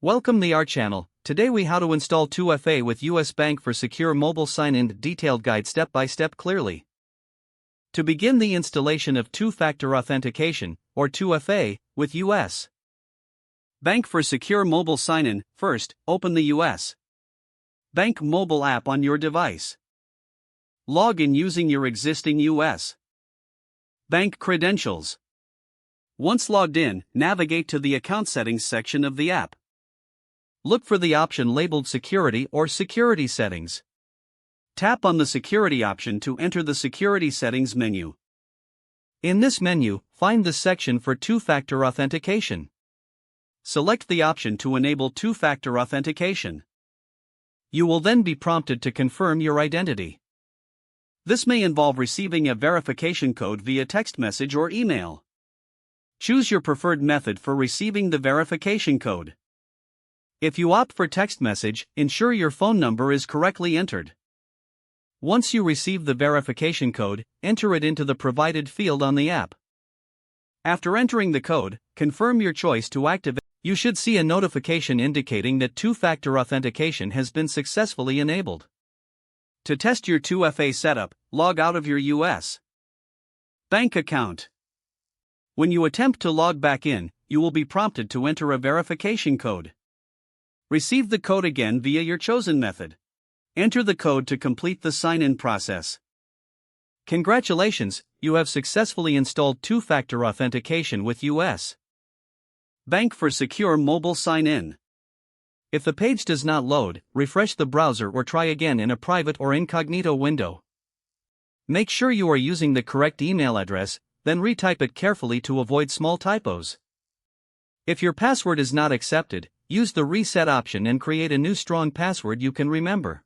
Welcome to our channel. Today we how to install 2FA with US Bank for secure mobile sign-in. Detailed guide step by step clearly. To begin the installation of Two-Factor Authentication, or 2FA, with US Bank for secure mobile sign-in, first, open the US Bank mobile app on your device. Log in using your existing US Bank credentials. Once logged in, navigate to the Account Settings section of the app. Look for the option labeled Security or Security Settings. Tap on the Security option to enter the Security Settings menu. In this menu, find the section for Two-Factor Authentication. Select the option to enable Two-Factor Authentication. You will then be prompted to confirm your identity. This may involve receiving a verification code via text message or email. Choose your preferred method for receiving the verification code. If you opt for text message, ensure your phone number is correctly entered. Once you receive the verification code, enter it into the provided field on the app. After entering the code, confirm your choice to activate. You should see a notification indicating that Two-Factor Authentication has been successfully enabled. To test your 2FA setup, log out of your US Bank account. When you attempt to log back in, you will be prompted to enter a verification code. Receive the code again via your chosen method. Enter the code to complete the sign-in process. Congratulations, you have successfully installed Two-Factor Authentication with US Bank for secure mobile sign-in. If the page does not load, refresh the browser or try again in a private or incognito window. Make sure you are using the correct email address, then retype it carefully to avoid small typos. If your password is not accepted, use the reset option and create a new strong password you can remember.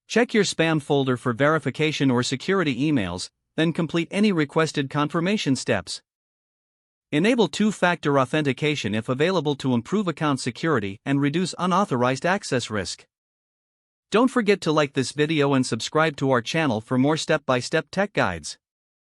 Check your spam folder for verification or security emails, then complete any requested confirmation steps. Enable Two-Factor Authentication if available to improve account security and reduce unauthorized access risk. Don't forget to like this video and subscribe to our channel for more step-by-step tech guides.